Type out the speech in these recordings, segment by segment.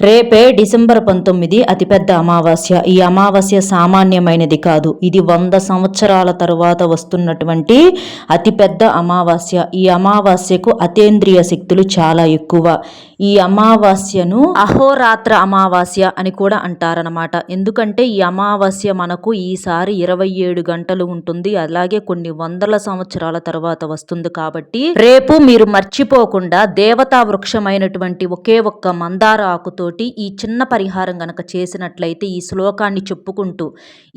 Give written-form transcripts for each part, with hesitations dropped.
రేపే డిసెంబర్ 19 అతిపెద్ద అమావాస్య. ఈ అమావాస్య సామాన్యమైనది కాదు. ఇది 100 సంవత్సరాల తరువాత వస్తున్నటువంటి అతిపెద్ద అమావాస్య. ఈ అమావాస్యకు అతీంద్రియ శక్తులు చాలా ఎక్కువ. ఈ అమావాస్యను అహోరాత్ర అమావాస్య అని కూడా అంటారనమాట. ఎందుకంటే ఈ అమావాస్య మనకు ఈసారి 27 గంటలు ఉంటుంది. అలాగే కొన్ని వందల సంవత్సరాల తర్వాత వస్తుంది కాబట్టి రేపు మీరు మర్చిపోకుండా దేవతా వృక్షమైనటువంటి ఒకే ఒక్క మందార ఆకుతో ఈ చిన్న పరిహారం గనక చేసినట్లయితే ఈ శ్లోకాన్ని చెప్పుకుంటూ,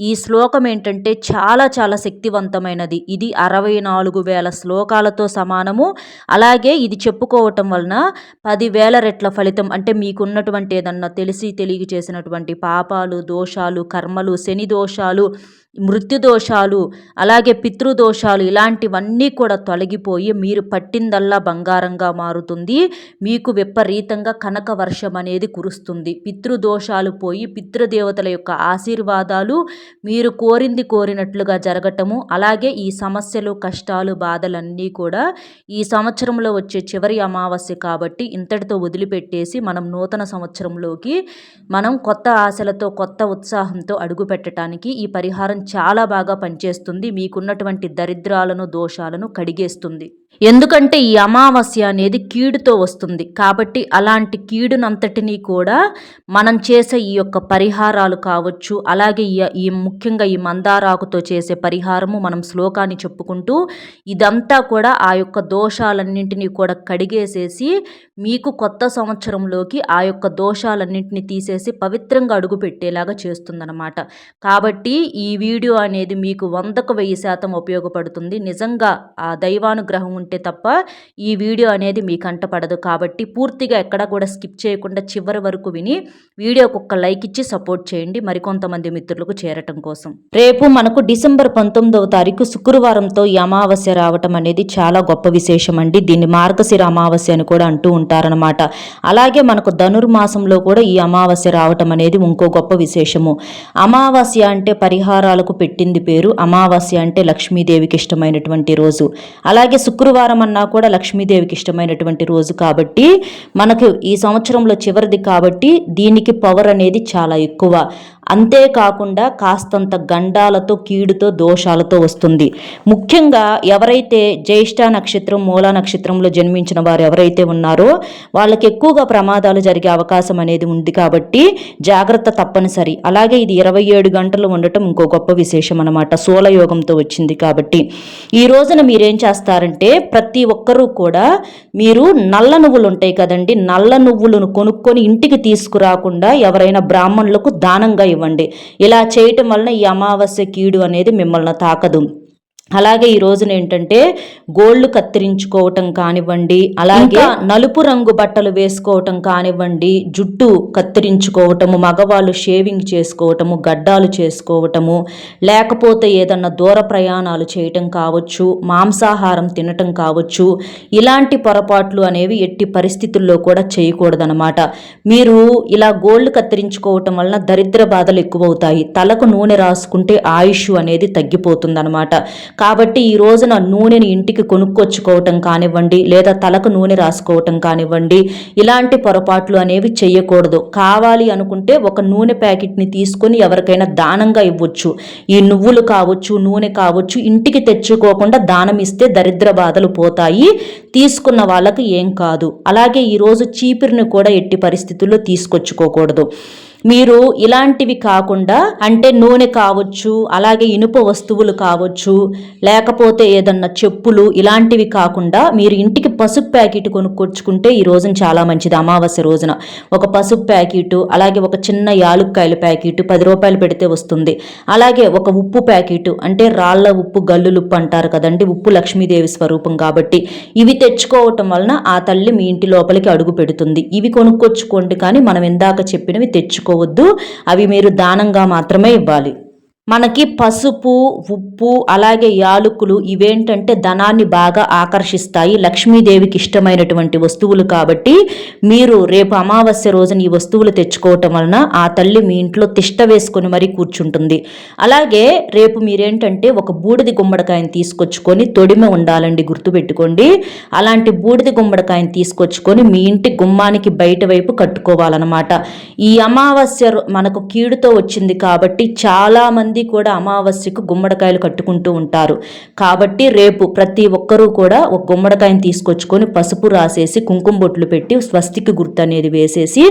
ఈ శ్లోకం ఏంటంటే చాలా చాలా శక్తివంతమైనది. ఇది 64,000 శ్లోకాలతో సమానము. అలాగే ఇది చెప్పుకోవటం వలన 10,000 రెట్ల ఫలితం. అంటే మీకున్నటువంటి ఏదన్నా తెలిసి చేసినటువంటి పాపాలు, దోషాలు, కర్మలు, శని దోషాలు, మృత్యుదోషాలు, అలాగే పితృదోషాలు ఇలాంటివన్నీ కూడా తొలగిపోయి మీరు పట్టిందల్లా బంగారంగా మారుతుంది. మీకు విపరీతంగా కనక వర్షం అనేది కురుస్తుంది. పితృదోషాలు పోయి పితృదేవతల యొక్క ఆశీర్వాదాలు మీరు కోరినట్లుగా జరగటము, అలాగే ఈ సమస్యలు, కష్టాలు, బాధలన్నీ కూడా ఈ సంవత్సరంలో వచ్చే చివరి అమావాస్య కాబట్టి ఇంతటితో వదిలిపెట్టేసి మనం నూతన సంవత్సరంలోకి మనం కొత్త ఆశలతో, కొత్త ఉత్సాహంతో అడుగు పెట్టడానికి ఈ పరిహారం చాలా బాగా పనిచేస్తుంది. మీకున్నటువంటి దరిద్రాలను, దోషాలను కడిగేస్తుంది. ఎందుకంటే ఈ అమావాస్య అనేది కీడుతో వస్తుంది కాబట్టి అలాంటి కీడునంతటినీ కూడా మనం చేసే ఈ యొక్క పరిహారాలు కావచ్చు, అలాగే ఈ ముఖ్యంగా ఈ మందారాకుతో చేసే పరిహారము, మనం శ్లోకాన్ని చెప్పుకుంటూ ఇదంతా కూడా ఆ యొక్క దోషాలన్నింటినీ కూడా కడిగేసేసి మీకు కొత్త సంవత్సరంలోకి ఆ యొక్క దోషాలన్నింటినీ తీసేసి పవిత్రంగా అడుగు పెట్టేలాగా చేస్తుందన్నమాట. కాబట్టి ఈ వీడియో అనేది మీకు 100% ఉపయోగపడుతుంది. నిజంగా ఆ దైవానుగ్రహం ఉంటే తప్ప ఈ వీడియో అనేది మీ కంటపడదు. కాబట్టి పూర్తిగా ఎక్కడ కూడా స్కిప్ చేయకుండా చివరి వరకు విని వీడియోకి ఒక లైక్ ఇచ్చి సపోర్ట్ చేయండి, మరికొంతమంది మిత్రులకు చేరటం కోసం. రేపు మనకు డిసెంబర్ 19వ తారీఖు శుక్రవారంతో ఈ అమావాస్య రావటం అనేది చాలా గొప్ప విశేషం అండి. దీన్ని మార్గశిర అమావాస్య అని కూడా అంటూ ఉంటారనమాట. అలాగే మనకు ధనుర్మాసంలో కూడా ఈ అమావాస్య రావటం అనేది ఇంకో గొప్ప విశేషము. అమావాస్య అంటే పరిహారాలకు పెట్టింది పేరు. అమావాస్య అంటే లక్ష్మీదేవికి ఇష్టమైనటువంటి రోజు. అలాగే శుక్రవారం అన్నా కూడా లక్ష్మీదేవికి ఇష్టమైనటువంటి రోజు కాబట్టి మనకు ఈ సంవత్సరంలో చివరిది కాబట్టి దీనికి పవర్ అనేది చాలా ఎక్కువ. అంతేకాకుండా కాస్తంత గండాలతో, కీడుతో, దోషాలతో వస్తుంది. ముఖ్యంగా ఎవరైతే జ్యేష్ఠ నక్షత్రం, మూలా నక్షత్రంలో జన్మించిన వారు ఎవరైతే ఉన్నారో వాళ్ళకి ఎక్కువగా ప్రమాదాలు జరిగే అవకాశం అనేది ఉంది కాబట్టి జాగ్రత్త తప్పనిసరి. అలాగే ఇది 27 గంటలు ఉండటం ఇంకో గొప్ప విశేషం అనమాట. సోలయోగంతో వచ్చింది కాబట్టి ఈ రోజున మీరేం చేస్తారంటే ప్రతి ఒక్కరూ కూడా మీరు నల్ల నువ్వులు ఉంటాయి కదండి, నల్ల నువ్వులను కొనుక్కొని ఇంటికి తీసుకురాకుండా ఎవరైనా బ్రాహ్మణులకు దానంగా ఇవ్వండి. ఇలా చేయటం వలన ఈ అమావాస్య కీడు అనేది మిమ్మల్ని తాకదు. అలాగే ఈ రోజున ఏంటంటే గోళ్ళు కత్తిరించుకోవటం కానివ్వండి, అలాగే నలుపు రంగు బట్టలు వేసుకోవటం కానివ్వండి, జుట్టు కత్తిరించుకోవటము, మగవాళ్ళు షేవింగ్ చేసుకోవటము, గడ్డాలు చేసుకోవటము, లేకపోతే ఏదన్నా దూర ప్రయాణాలు చేయటం కావచ్చు, మాంసాహారం తినటం కావచ్చు, ఇలాంటి పొరపాట్లు అనేవి ఎట్టి పరిస్థితుల్లో కూడా చేయకూడదనమాట. మీరు ఇలా గోళ్ళు కత్తిరించుకోవటం వలన దరిద్ర బాధలు ఎక్కువవుతాయి. తలకు నూనె రాసుకుంటే ఆయుష్ అనేది తగ్గిపోతుందన్నమాట. కాబట్టి ఈ రోజున నూనెని ఇంటికి కొనుక్కొచ్చుకోవటం కానివ్వండి, లేదా తలకు నూనె రాసుకోవటం కానివ్వండి, ఇలాంటి పొరపాట్లు అనేవి చేయకూడదు. కావాలి అనుకుంటే ఒక నూనె ప్యాకెట్ని తీసుకొని ఎవరికైనా దానంగా ఇవ్వచ్చు. ఈ నువ్వులు కావచ్చు, నూనె కావచ్చు, ఇంటికి తెచ్చుకోకుండా దానం ఇస్తే దరిద్ర బాధలు పోతాయి. తీసుకున్న వాళ్ళకి ఏం కాదు. అలాగే ఈరోజు చీపిరిని కూడా ఎట్టి పరిస్థితుల్లో తీసుకొచ్చుకోకూడదు. మీరు ఇలాంటివి కాకుండా అంటే నూనె కావచ్చు, అలాగే ఇనుప వస్తువులు కావచ్చు, లేకపోతే ఏదన్నా చెప్పులు ఇలాంటివి కాకుండా మీరు ఇంటికి పసుపు ప్యాకెట్ కొనుక్కొచ్చుకుంటే ఈ రోజున చాలా మంచిది. అమావాస్య రోజున ఒక పసుపు ప్యాకెట్, అలాగే ఒక చిన్న యాలుక్కాయల ప్యాకెట్ 10 రూపాయలు పెడితే వస్తుంది. అలాగే ఒక ఉప్పు ప్యాకెట్, అంటే రాళ్ల ఉప్పు, గల్లులుప్పు అంటారు కదండి, ఉప్పు లక్ష్మీదేవి స్వరూపం కాబట్టి ఇవి తెచ్చుకోవటం వలన ఆ తల్లి మీ ఇంటి లోపలికి అడుగు పెడుతుంది. ఇవి కొనుక్కొచ్చుకోండి, కానీ మనం ఇందాక చెప్పినవి తెచ్చుకోవద్దు. అవి మీరు దానంగా మాత్రమే ఇవ్వాలి. మనకి పసుపు, ఉప్పు, అలాగే యాలకులు ఇవేంటంటే ధనాన్ని బాగా ఆకర్షిస్తాయి. లక్ష్మీదేవికి ఇష్టమైనటువంటి వస్తువులు కాబట్టి మీరు రేపు అమావాస్య రోజున ఈ వస్తువులు తెచ్చుకోవటం వలన ఆ తల్లి మీ ఇంట్లో తిష్ట వేసుకొని మరీ కూర్చుంటుంది. అలాగే రేపు మీరేంటంటే ఒక బూడిది గుమ్మడికాయని తీసుకొచ్చుకొని, తొడిమ ఉండాలండి గుర్తుపెట్టుకోండి. అలాంటి బూడిది గుమ్మడికాయని తీసుకొచ్చుకొని మీ ఇంటి గుమ్మానికి బయట వైపు కట్టుకోవాలన్నమాట. ఈ అమావాస్య మనకు కీడుతో వచ్చింది కాబట్టి చాలామంది కూడా అమావాస్యకు గుమ్మడికాయలు కట్టుకుంటూ ఉంటారు. కాబట్టి రేపు ప్రతి ఒక్కరూ కూడా ఒక గుమ్మడికాయని తీసుకొచ్చుకొని పసుపు రాసేసి కుంకుమ బొట్లు పెట్టి స్వస్తిక్ గుర్తు అనేది వేసేసి,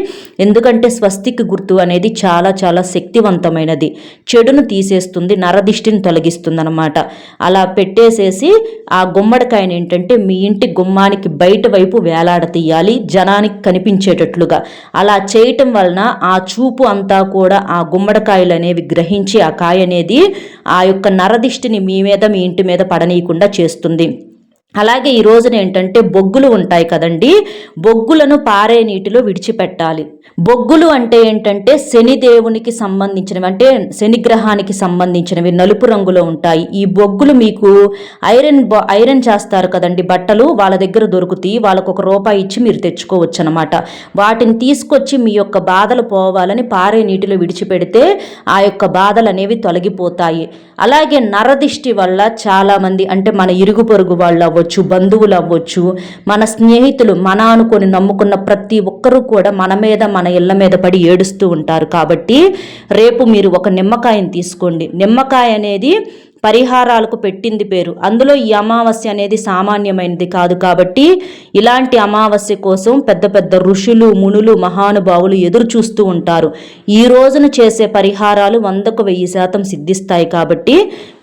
ఎందుకంటే స్వస్తిక్ గుర్తు అనేది చాలా చాలా శక్తివంతమైనది, చెడును తీసేస్తుంది, నరదిష్టిని తొలగిస్తుంది అనమాట. అలా పెట్టేసేసి ఆ గుమ్మడికాయని ఏంటంటే మీ ఇంటి గుమ్మానికి బయట వైపు వేలాడతీయాలి, జనానికి కనిపించేటట్లుగా. అలా చేయటం వలన ఆ చూపు అంతా కూడా ఆ గుమ్మడికాయలు అనేవి గ్రహించి ఆ కాయ అనేది ఆ యొక్క నరదిష్టిని మీ మీద మీ ఇంటి మీద పడనీయకుండా చేస్తుంది. అలాగే ఈ రోజున ఏంటంటే బొగ్గులు ఉంటాయి కదండి, బొగ్గులను పారే నీటిలో విడిచిపెట్టాలి. బొగ్గులు అంటే ఏంటంటే శనిదేవునికి సంబంధించినవి, అంటే శనిగ్రహానికి సంబంధించినవి, నలుపు రంగులో ఉంటాయి. ఈ బొగ్గులు మీకు ఐరన్ చేస్తారు కదండి బట్టలు, వాళ్ళ దగ్గర దొరుకుతాయి. వాళ్ళకు ₹1 ఇచ్చి మీరు తెచ్చుకోవచ్చు అనమాట. వాటిని తీసుకొచ్చి మీ యొక్క బాధలు పోవాలని పారే నీటిలో విడిచిపెడితే ఆ యొక్క బాధలు అనేవి తొలగిపోతాయి. అలాగే నరదిష్టి వల్ల చాలామంది, అంటే మన ఇరుగు పొరుగు వాళ్ళు అవ్వచ్చు, బంధువులు అవ్వచ్చు, మన స్నేహితులు, మన అనుకొని నమ్ముకున్న ప్రతి ఒక్కరూ కూడా మన మీద మన ఇళ్ళ మీద పడి ఏడుస్తూ ఉంటారు. కాబట్టి రేపు మీరు ఒక నిమ్మకాయని తీసుకోండి. నిమ్మకాయ అనేది పరిహారాలకు పెట్టింది పేరు. అందులో ఈ అమావాస్య అనేది సామాన్యమైనది కాదు. కాబట్టి ఇలాంటి అమావాస్య కోసం పెద్ద పెద్ద ఋషులు, మునులు, మహానుభావులు ఎదురు చూస్తూ ఉంటారు. ఈ రోజున చేసే పరిహారాలు 100కు 1000% సిద్ధిస్తాయి. కాబట్టి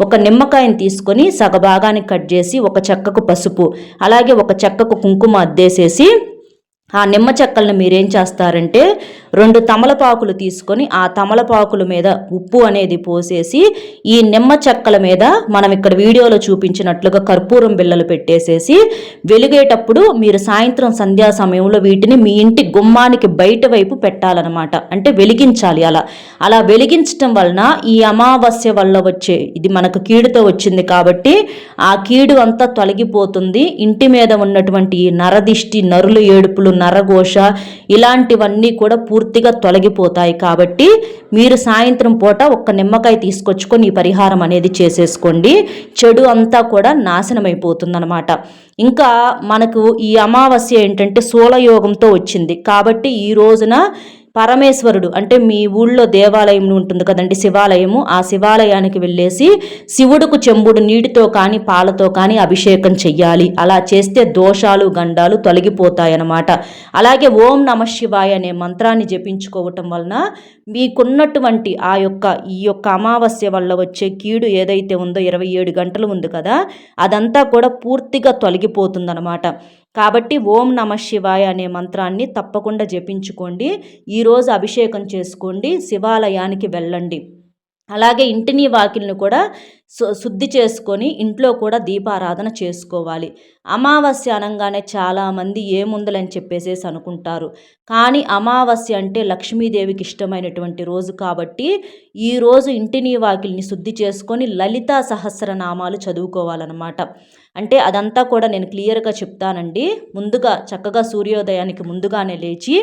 ఒక నిమ్మకాయని తీసుకొని సగభాగానికి కట్ చేసి ఒక చెక్కకు పసుపు, అలాగే ఒక చెక్కకు కుంకుమ అద్దేసేసి ఆ నిమ్మ చెక్కలను మీరేం చేస్తారంటే 2 తమలపాకులు తీసుకొని ఆ తమలపాకుల మీద ఉప్పు అనేది పోసేసి ఈ నిమ్మ చెక్కల మీద మనం ఇక్కడ వీడియోలో చూపించినట్లుగా కర్పూరం బిళ్ళలు పెట్టేసేసి వెలిగేటప్పుడు మీరు సాయంత్రం సంధ్యా సమయంలో వీటిని మీ ఇంటి గుమ్మానికి బయట వైపు పెట్టాలన్నమాట. అంటే వెలిగించాలి. అలా వెలిగించటం వలన ఈ అమావాస్య వల్ల వచ్చే, ఇది మనకు కీడుతో వచ్చింది కాబట్టి ఆ కీడు అంతా తొలగిపోతుంది. ఇంటి మీద ఉన్నటువంటి ఈ నరదిష్టి, నరుల ఏడుపులు, నరఘోష ఇలాంటివన్నీ కూడా పూర్తిగా తొలగిపోతాయి. కాబట్టి మీరు సాయంత్రం పూట ఒక్క నిమ్మకాయ తీసుకొచ్చుకొని ఈ పరిహారం అనేది చేసేసుకోండి. చెడు అంతా కూడా నాశనమైపోతుందన్నమాట. ఇంకా మనకు ఈ అమావాస్య ఏంటంటే శూలయోగంతో వచ్చింది కాబట్టి ఈ రోజున పరమేశ్వరుడు, అంటే మీ ఊళ్ళో దేవాలయం ఉంటుంది కదండి, శివాలయము, ఆ శివాలయానికి వెళ్ళేసి శివుడుకు చెంబుడు నీటితో కానీ పాలతో కానీ అభిషేకం చెయ్యాలి. అలా చేస్తే దోషాలు, గండాలు తొలగిపోతాయన్నమాట. అలాగే ఓం నమః శివాయ అనే మంత్రాన్ని జపించుకోవటం వలన మీకున్నటువంటి ఈ యొక్క అమావాస్య వల్ల వచ్చే కీడు ఏదైతే ఉందో 27 గంటలు ఉంది కదా, అదంతా కూడా పూర్తిగా తొలగిపోతుందన్నమాట. కాబట్టి ఓం నమః శివాయ అనే మంత్రాన్ని తప్పకుండా జపించుకోండి. ఈరోజు అభిషేకం చేసుకోండి, శివాలయానికి వెళ్ళండి. అలాగే ఇంటిని వాకిల్ని కూడా శుద్ధి చేసుకొని ఇంట్లో కూడా దీపారాధన చేసుకోవాలి. అమావాస్య అనగానే చాలామంది ఏముందులని చెప్పేసేసి అనుకుంటారు. కానీ అమావాస్య అంటే లక్ష్మీదేవికి ఇష్టమైనటువంటి రోజు కాబట్టి ఈరోజు ఇంటిని వాకిల్ని శుద్ధి చేసుకొని లలితా సహస్రనామాలు చదువుకోవాలన్నమాట. అంటే అదంతా కూడా నేను క్లియర్గా చెప్తానండి. ముందుగా చక్కగా సూర్యోదయానికి ముందుగానే లేచి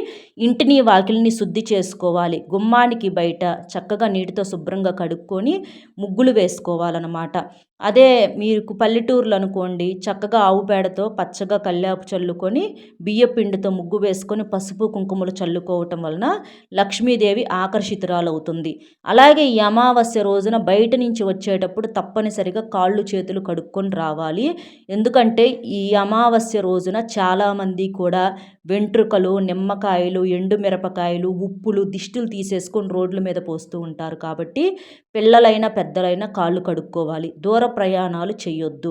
ఇంటిని వాకిల్ని శుద్ధి చేసుకోవాలి. గుమ్మానికి బయట చక్కగా నీటితో శుభ్రంగా కడుక్కొని ముగ్గులు వేసుకోవాలన్నమాట. అదే మీకు పల్లెటూర్లు అనుకోండి, చక్కగా ఆవు పేడతో పచ్చగా కల్లాపు చల్లుకొని బియ్య పిండితో ముగ్గు వేసుకొని పసుపు కుంకుమలు చల్లుకోవటం వలన లక్ష్మీదేవి ఆకర్షితురాలవుతుంది. అలాగే ఈ అమావాస్య రోజున బయట నుంచి వచ్చేటప్పుడు తప్పనిసరిగా కాళ్ళు చేతులు కడుక్కొని రావాలి. ఎందుకంటే ఈ అమావాస్య రోజున చాలామంది కూడా వెంట్రుకలు, నిమ్మకాయలు, ఎండుమిరపకాయలు, ఉప్పులు, దిష్టులు తీసేసుకొని రోడ్ల మీద పోస్తూ ఉంటారు. కాబట్టి పిల్లలైనా పెద్దలైనా కాళ్ళు కడుక్కోవాలి. దూర ప్రయాణాలు చేయొద్దు.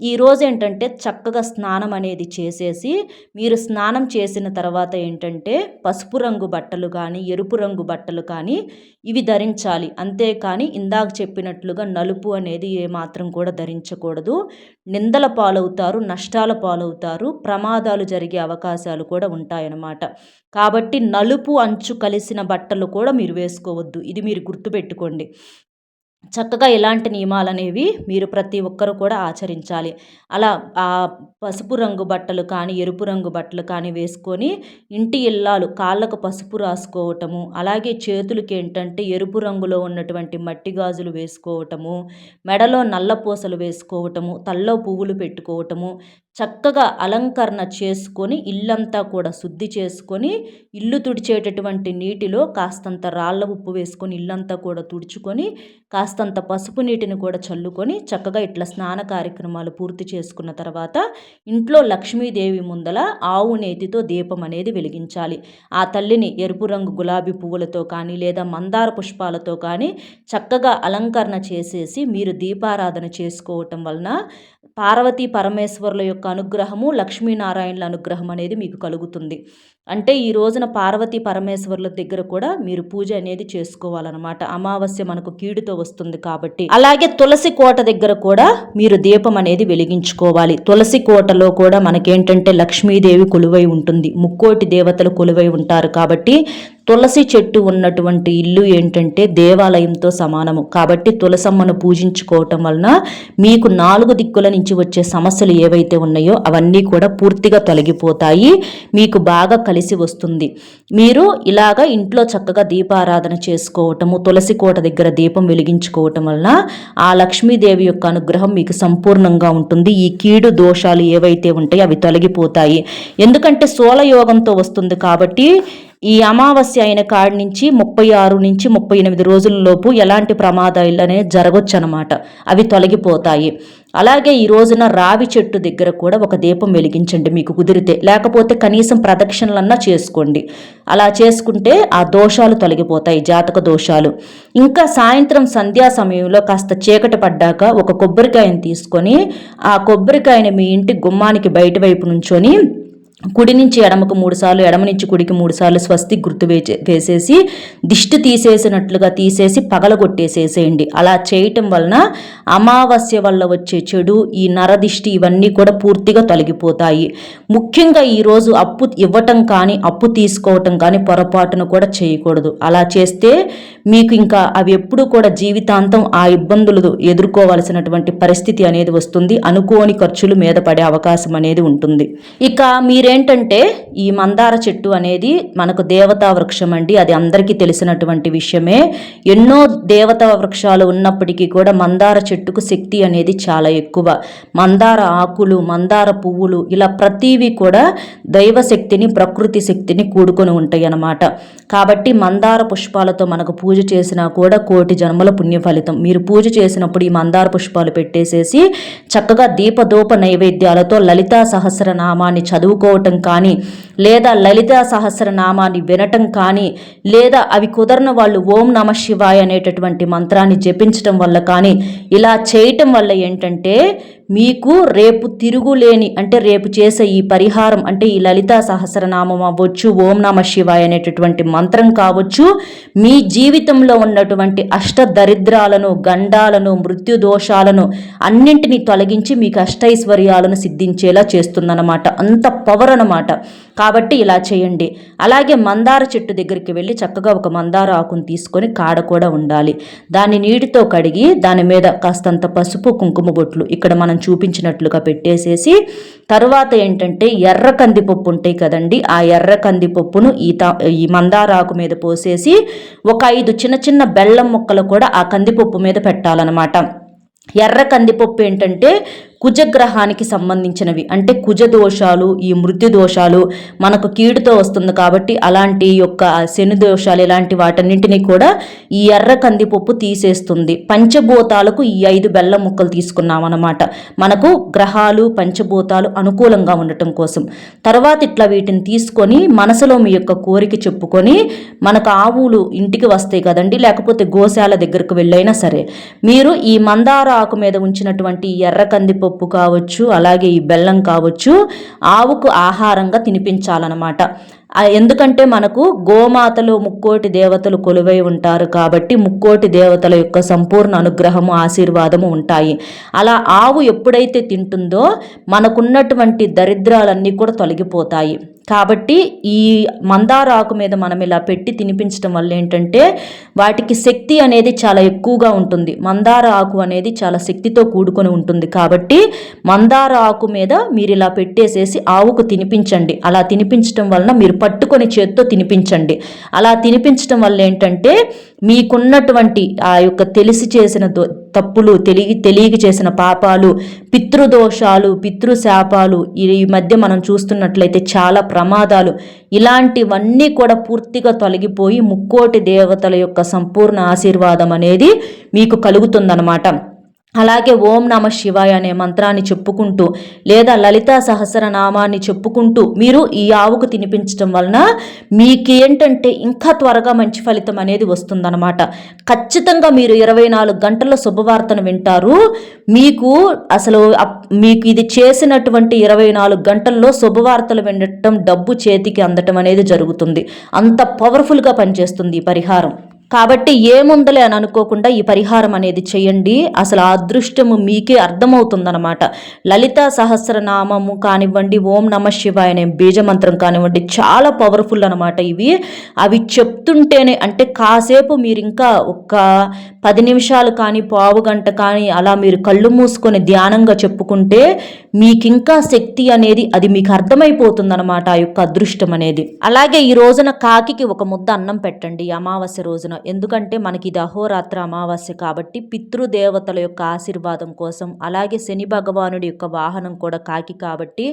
ఈరోజు ఏంటంటే చక్కగా స్నానం అనేది చేసేసి మీరు స్నానం చేసిన తర్వాత ఏంటంటే పసుపు రంగు బట్టలు కానీ, ఎరుపు రంగు బట్టలు కానీ ఇవి ధరించాలి. అంతేకాని ఇందాక చెప్పినట్లుగా నలుపు అనేది ఏమాత్రం కూడా ధరించకూడదు. నిందల పాలవుతారు, నష్టాల పాలవుతారు, ప్రమాదాలు జరిగే అవకాశాలు కూడా ఉంటాయన్నమాట. కాబట్టి నలుపు అంచు కలిసిన బట్టలు కూడా మీరు వేసుకోవద్దు. ఇది మీరు గుర్తుపెట్టుకోండి. చక్కగా ఇలాంటి నియమాలనేవి మీరు ప్రతి ఒక్కరు కూడా ఆచరించాలి. అలా పసుపు రంగు బట్టలు కానీ, ఎరుపు రంగు బట్టలు కానీ వేసుకొని ఇంటి ఇల్లాలు కాళ్ళకు పసుపు రాసుకోవటము, అలాగే చేతులకి ఏంటంటే ఎరుపు రంగులో ఉన్నటువంటి మట్టి గాజులు వేసుకోవటము, మెడలో నల్ల పూసలు వేసుకోవటము, తలలో పువ్వులు పెట్టుకోవటము, చక్కగా అలంకరణ చేసుకొని ఇల్లంతా కూడా శుద్ధి చేసుకొని, ఇల్లు తుడిచేటటువంటి నీటిలో కాస్తంత రాళ్ళ ఉప్పు వేసుకొని ఇల్లంతా కూడా తుడుచుకొని, కాస్తంత పసుపు నీటిని కూడా చల్లుకొని చక్కగా ఇట్లా స్నాన కార్యక్రమాలు పూర్తి చేసుకున్న తర్వాత ఇంట్లో లక్ష్మీదేవి ముందల ఆవు నేతితో దీపం అనేది వెలిగించాలి. ఆ తల్లిని ఎరుపు రంగు గులాబీ పువ్వులతో కానీ లేదా మందార పుష్పాలతో కానీ చక్కగా అలంకరణ చేసేసి మీరు దీపారాధన చేసుకోవటం వలన పార్వతీ పరమేశ్వరుల యొక్క అనుగ్రహము, లక్ష్మీనారాయణుల అనుగ్రహం అనేది మీకు కలుగుతుంది. అంటే ఈ రోజున పార్వతీ పరమేశ్వరుల దగ్గర కూడా మీరు పూజ అనేది చేసుకోవాలన్నమాట. అమావాస్య మనకు కీడుతో వస్తుంది కాబట్టి. అలాగే తులసి కోట దగ్గర కూడా మీరు దీపం అనేది వెలిగించుకోవాలి. తులసి కోటలో కూడా మనకేంటంటే లక్ష్మీదేవి కొలువై ఉంటుంది, ముక్కోటి దేవతలు కొలువై ఉంటారు కాబట్టి తులసి చెట్టు ఉన్నటువంటి ఇల్లు ఏంటంటే దేవాలయంతో సమానము. కాబట్టి తులసమ్మను పూజించుకోవటం వలన మీకు 4 దిక్కుల నుంచి వచ్చే సమస్యలు ఏవైతే ఉన్నాయో అవన్నీ కూడా పూర్తిగా తొలగిపోతాయి, మీకు బాగా కలిసి వస్తుంది. మీరు ఇలాగ ఇంట్లో చక్కగా దీపారాధన చేసుకోవటము, తులసి కోట దగ్గర దీపం వెలిగించుకోవటం వలన ఆ లక్ష్మీదేవి యొక్క అనుగ్రహం మీకు సంపూర్ణంగా ఉంటుంది. ఈ కీడు దోషాలు ఏవైతే ఉంటాయో అవి తొలగిపోతాయి. ఎందుకంటే సోలయోగంతో వస్తుంది కాబట్టి ఈ అమావాస్య అయిన కాడి నుంచి 36 నుంచి 38 రోజులలోపు ఎలాంటి ప్రమాదాలు అనేది జరగొచ్చు అనమాట, అవి తొలగిపోతాయి. అలాగే ఈ రోజున రావి చెట్టు దగ్గర కూడా ఒక దీపం వెలిగించండి మీకు కుదిరితే, లేకపోతే కనీసం ప్రదక్షిణలన్నా చేసుకోండి. అలా చేసుకుంటే ఆ దోషాలు తొలగిపోతాయి, జాతక దోషాలు. ఇంకా సాయంత్రం సంధ్యా సమయంలో కాస్త చీకటి పడ్డాక ఒక కొబ్బరికాయను తీసుకొని ఆ కొబ్బరికాయని మీ ఇంటి గుమ్మానికి బయట వైపు నుంచొని కుడి నుంచి ఎడమకు 3 సార్లు, ఎడమ నుంచి కుడికి 3 సార్లు స్వస్తి గుర్తు వేసేసి దిష్టి తీసేసినట్లుగా తీసేసి పగలగొట్టేసేసేయండి. అలా చేయటం వలన అమావాస్య వల్ల వచ్చే చెడు, ఈ నరదిష్టి ఇవన్నీ కూడా పూర్తిగా తొలగిపోతాయి. ముఖ్యంగా ఈరోజు అప్పు ఇవ్వటం కానీ అప్పు తీసుకోవటం కానీ పొరపాటును కూడా చేయకూడదు. అలా చేస్తే మీకు ఇంకా అవి ఎప్పుడూ కూడా జీవితాంతం ఆ ఇబ్బందులు ఎదుర్కోవాల్సినటువంటి పరిస్థితి అనేది వస్తుంది. అనుకోని ఖర్చులు మీద పడే అవకాశం అనేది ఉంటుంది. ఇక మీరేంటంటే ఈ మందార చెట్టు అనేది మనకు దేవతా వృక్షం అండి, అది అందరికీ తెలిసినటువంటి విషయమే. ఎన్నో దేవతా వృక్షాలు ఉన్నప్పటికీ కూడా మందార చెట్టుకు శక్తి అనేది చాలా ఎక్కువ. మందార ఆకులు, మందార పువ్వులు ఇలా ప్రతివి కూడా దైవ శక్తిని, ప్రకృతి శక్తిని కూడుకొని ఉంటాయి అన్నమాట. కాబట్టి మందార పుష్పాలతో మనకు పూజ చేసినా కూడా కోటి జన్మల పుణ్య ఫలితం. మీరు పూజ చేసినప్పుడు ఈ మందార పుష్పాలు పెట్టేసేసి చక్కగా దీపదూప నైవేద్యాలతో లలితా సహస్రనామాన్ని చదువుకోవటం కానీ, లేదా లలితా సహస్రనామాన్ని వినటం కానీ, లేదా అవి కుదరని వాళ్ళు ఓం నమ శివాయ అనేటటువంటి మంత్రాన్ని జపించటం వల్ల కానీ, ఇలా చేయటం వల్ల ఏంటంటే మీకు రేపు తిరుగులేని, అంటే రేపు చేసే ఈ పరిహారం అంటే ఈ లలితా సహస్రనామం అవ్వచ్చు, ఓం నమ శివాయ అనేటటువంటి మంత్రం కావచ్చు, మీ జీవితంలో ఉన్నటువంటి అష్ట దరిద్రాలను, గండాలను, మృత్యు దోషాలను అన్నింటినీ తొలగించి మీకు అష్టైశ్వర్యాలను సిద్ధించేలా చేస్తుందన్నమాట. అంత పవర్ అన్నమాట. కాబట్టి ఇలా చేయండి. అలాగే మందార చెట్టు దగ్గరికి వెళ్ళి చక్కగా ఒక మందార ఆకును తీసుకొని కాడ కూడా ఉండాలి, దాన్ని నీటితో కడిగి దాని మీద కాస్తంత పసుపు కుంకుమ బొట్లు ఇక్కడ మనం చూపించినట్లుగా పెట్టేసేసి, తర్వాత ఏంటంటే ఎర్ర కందిపప్పు ఉంటాయి కదండి, ఆ ఎర్ర కందిపప్పును ఈ మందార ఆకు మీద పోసేసి ఒక 5 చిన్న చిన్న బెల్లం ముక్కలు కూడా ఆ కందిపప్పు మీద పెట్టాలన్నమాట. ఎర్ర కందిపప్పు ఏంటంటే కుజగ్రహానికి సంబంధించినవి, అంటే కుజ దోషాలు, ఈ మృత్యు దోషాలు మనకు కీడుతో వస్తుంది కాబట్టి అలాంటి యొక్క శని దోషాలు ఇలాంటి వాటన్నింటినీ కూడా ఈ ఎర్ర కందిపప్పు తీసేస్తుంది. పంచభూతాలకు ఈ 5 బెల్లం ముక్కలు తీసుకున్నాం అన్నమాట, మనకు గ్రహాలు పంచభూతాలు అనుకూలంగా ఉండటం కోసం. తర్వాత ఇట్లా వీటిని తీసుకొని మనసులో మీ యొక్క కోరిక చెప్పుకొని, మనకు ఆవులు ఇంటికి వస్తాయి కదండి, లేకపోతే గోశాల దగ్గరకు వెళ్ళైనా సరే మీరు ఈ మందార ఆకు మీద ఉంచినటువంటి ఎర్ర కందిపప్పు కావచ్చు, అలాగే ఈ బెల్లం కావచ్చు, ఆవుకు ఆహారంగా తినిపించాలన్నమాట. ఎందుకంటే మనకు గోమాతలో ముక్కోటి దేవతలు కొలువై ఉంటారు కాబట్టి ముక్కోటి దేవతల యొక్క సంపూర్ణ అనుగ్రహము, ఆశీర్వాదము ఉంటాయి. అలా ఆవు ఎప్పుడైతే తింటుందో మనకున్నటువంటి దరిద్రాలన్నీ కూడా తొలగిపోతాయి. కాబట్టి ఈ మందార ఆకు మీద మనం ఇలా పెట్టి తినిపించడం వల్ల ఏంటంటే వాటికి శక్తి అనేది చాలా ఎక్కువగా ఉంటుంది. మందార ఆకు అనేది చాలా శక్తితో కూడుకొని ఉంటుంది. కాబట్టి మందార ఆకు మీద మీరు ఇలా పెట్టేసేసి ఆవుకు తినిపించండి. అలా తినిపించడం వలన మీరు పట్టుకొని చేత్తో తినిపించండి. అలా తినిపించడం వల్ల ఏంటంటే మీకున్నటువంటి ఆ యొక్క తెలిసి చేసిన తప్పులు, తెలియక చేసిన పాపాలు, పితృదోషాలు, పితృశాపాలు, ఈ మధ్య మనం చూస్తున్నట్లయితే చాలా ప్రమాదాలు, ఇలాంటివన్నీ కూడా పూర్తిగా తొలగిపోయి ముక్కోటి దేవతల యొక్క సంపూర్ణ ఆశీర్వాదం అనేది మీకు కలుగుతుందన్నమాట. అలాగే ఓం నమ శివాయ అనే మంత్రాన్ని చెప్పుకుంటూ లేదా లలితా సహస్రనామాన్ని చెప్పుకుంటూ మీరు ఈ ఆవుకు తినిపించడం వలన మీకేంటంటే ఇంకా త్వరగా మంచి ఫలితం అనేది వస్తుందన్నమాట. ఖచ్చితంగా మీరు 24 గంటల్లో శుభవార్తను వింటారు. మీకు ఇది చేసినటువంటి 24 గంటల్లో శుభవార్తలు వినటం, డబ్బు చేతికి అందటం అనేది జరుగుతుంది. అంత పవర్ఫుల్గా పనిచేస్తుంది ఈ పరిహారం. కాబట్టి ఏముందలే అని అనుకోకుండా ఈ పరిహారం అనేది చేయండి. అసలు ఆ అదృష్టము మీకే అర్థమవుతుందన్నమాట. లలితా సహస్రనామము కానివ్వండి, ఓం నమ శివాయ అనే బీజమంత్రం కానివ్వండి, చాలా పవర్ఫుల్ అనమాట. అవి చెప్తుంటేనే అంటే కాసేపు మీరు ఇంకా ఒక 10 నిమిషాలు కానీ, పావు గంట కానీ అలా మీరు కళ్ళు మూసుకొని ధ్యానంగా చెప్పుకుంటే మీకింకా శక్తి అనేది అది మీకు అర్థమైపోతుందన్నమాట, ఆ యొక్క అదృష్టం అనేది. అలాగే ఈ రోజున కాకికి ఒక ముద్ద అన్నం పెట్టండి అమావాస్య రోజున. ఎందుకంటే మనకి ఇది అహోరాత్ర అమావాస్య కాబట్టి పితృదేవతల యొక్క ఆశీర్వాదం కోసం. అలాగే శని భగవానుడి యొక్క వాహనం కూడా కాకి కాబట్టి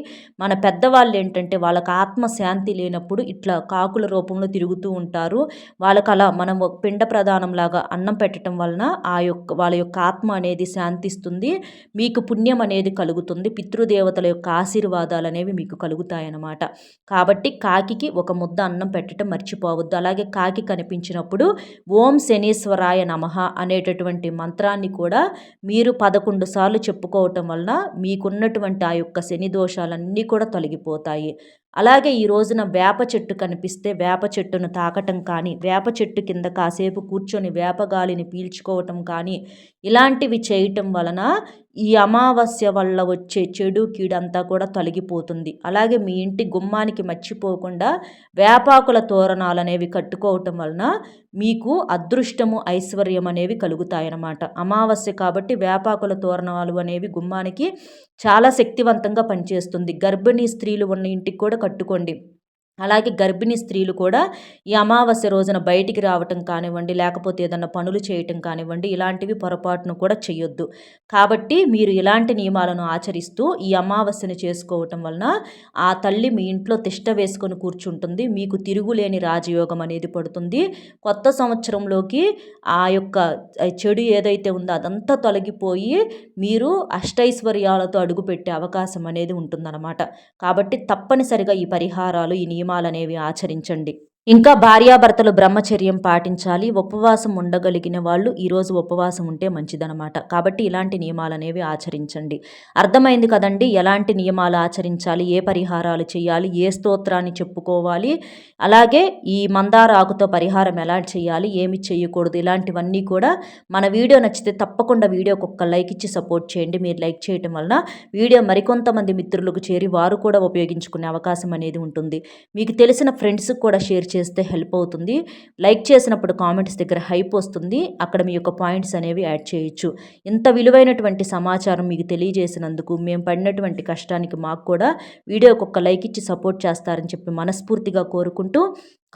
మన పెద్దవాళ్ళు ఏంటంటే వాళ్ళకి ఆత్మశాంతి లేనప్పుడు ఇట్లా కాకుల రూపంలో తిరుగుతూ ఉంటారు. వాళ్ళకి అలా మనం పిండ ప్రదానం లాగా అన్నం పెట్టడం వలన వాళ్ళ యొక్క ఆత్మ అనేది శాంతిస్తుంది, మీకు పుణ్యం అనేది కలుగుతుంది, పితృదేవతల యొక్క ఆశీర్వాదాలు అనేవి మీకు కలుగుతాయన్నమాట. కాబట్టి కాకికి ఒక ముద్ద అన్నం పెట్టడం మర్చిపోవద్దు. అలాగే కాకి కనిపించినప్పుడు ఓం శనీశ్వరాయ నమః అనేటటువంటి మంత్రాన్ని కూడా మీరు 11 సార్లు చెప్పుకోవటం వలన మీకున్నటువంటి ఆ యొక్క శని దోషాలన్నీ కూడా తొలగిపోతాయి. అలాగే ఈ రోజున వేప చెట్టు కనిపిస్తే వేప చెట్టును తాకటం కానీ, వేప చెట్టు కింద కాసేపు కూర్చొని వేపగాలిని పీల్చుకోవటం కానీ, ఇలాంటివి చేయటం వలన ఈ అమావాస్య వల్ల వచ్చే చెడు కీడంతా కూడా తొలగిపోతుంది. అలాగే మీ ఇంటి గుమ్మానికి మర్చిపోకుండా వేపాకుల తోరణాలు అనేవి కట్టుకోవటం వలన మీకు అదృష్టము, ఐశ్వర్యం అనేవి కలుగుతాయన్నమాట. అమావాస్య కాబట్టి వేపాకుల తోరణాలు అనేవి గుమ్మానికి చాలా శక్తివంతంగా పనిచేస్తుంది. గర్భిణీ స్త్రీలు ఉన్న ఇంటికి కూడా కట్టుకోండి. అలాగే గర్భిణీ స్త్రీలు కూడా ఈ అమావాస్య రోజున బయటికి రావటం కానివ్వండి, లేకపోతే ఏదన్నా పనులు చేయటం కానివ్వండి, ఇలాంటివి పొరపాటును కూడా చేయొద్దు. కాబట్టి మీరు ఇలాంటి నియమాలను ఆచరిస్తూ ఈ అమావాస్యను చేసుకోవటం వలన ఆ తల్లి మీ ఇంట్లో తిష్ట వేసుకొని కూర్చుంటుంది. మీకు తిరుగులేని రాజయోగం అనేది పడుతుంది. కొత్త సంవత్సరంలోకి ఆ యొక్క చెడు ఏదైతే ఉందో అదంతా తొలగిపోయి మీరు అష్టైశ్వర్యాలతో అడుగుపెట్టే అవకాశం అనేది ఉంటుందన్నమాట. కాబట్టి తప్పనిసరిగా ఈ పరిహారాలు, ఈ నియమాలనేవి ఆచరించండి. ఇంకా భార్యాభర్తలు బ్రహ్మచర్యం పాటించాలి. ఉపవాసం ఉండగలిగిన వాళ్ళు ఈరోజు ఉపవాసం ఉంటే మంచిదనమాట. కాబట్టి ఇలాంటి నియమాలు అనేవి ఆచరించండి. అర్థమైంది కదండి, ఎలాంటి నియమాలు ఆచరించాలి, ఏ పరిహారాలు చేయాలి, ఏ స్తోత్రాన్ని చెప్పుకోవాలి, అలాగే ఈ మందార ఆకుతో పరిహారం ఎలా చేయాలి, ఏమి చేయకూడదు, ఇలాంటివన్నీ కూడా మన వీడియో నచ్చితే తప్పకుండా వీడియోకి ఒక్క లైక్ ఇచ్చి సపోర్ట్ చేయండి. మీరు లైక్ చేయటం వలన వీడియో మరికొంతమంది మిత్రులకు చేరి వారు కూడా ఉపయోగించుకునే అవకాశం అనేది ఉంటుంది. మీకు తెలిసిన ఫ్రెండ్స్కి కూడా షేర్ చేస్తే హెల్ప్ అవుతుంది. లైక్ చేసినప్పుడు కామెంట్స్ దగ్గర హైప్ వస్తుంది, అక్కడ మీ యొక్క పాయింట్స్ అనేవి యాడ్ చేయొచ్చు. ఇంత విలువైనటువంటి సమాచారం మీకు తెలియజేసినందుకు, మేము పడినటువంటి కష్టానికి మాకు కూడా వీడియోకి ఒక లైక్ ఇచ్చి సపోర్ట్ చేస్తారని చెప్పి మనస్ఫూర్తిగా కోరుకుంటూ,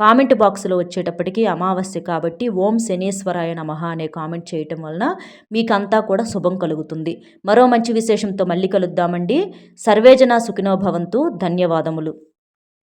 కామెంట్ బాక్స్లో వచ్చేటప్పటికి అమావాస్య కాబట్టి ఓం శనీశ్వరాయ నమః అనే కామెంట్ చేయటం వలన మీకంతా కూడా శుభం కలుగుతుంది. మరో మంచి విశేషంతో మళ్ళీ కలుద్దామండి. సర్వేజన సుఖినో భవంతు. ధన్యవాదములు.